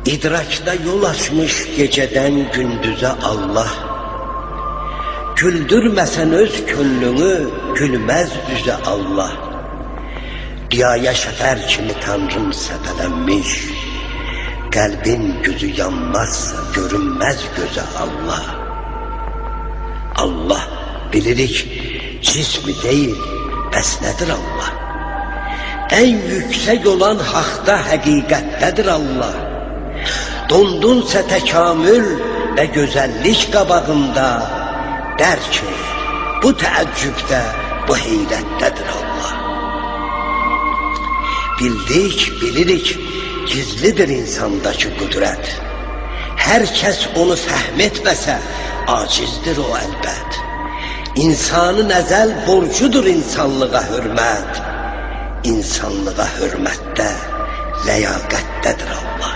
İdrakta yol açmış geceden gündüze Allah. Güldürmesen öz könlünü, gülmez yüze Allah. Diyaya şefer kimi Tanrım səpələnmiş, kalbin gözü yanmazsa görünmez göze Allah. Allah bilirik cismi değil, bəs nedir Allah? En yüksek olan hakta hakikattedir Allah. Dondunsa tekamül ve güzellik qabağında, der ki bu təəccübdə, bu heyrətdədir Allah. Bildik, bilirik, gizlidir insandaki kudret. Herkes onu fəhmetməsə, acizdir o əlbət. İnsanın əzəl borcudur insanlığa hürmət. İnsanlığa hürmətdə ləyaqətdədir Allah.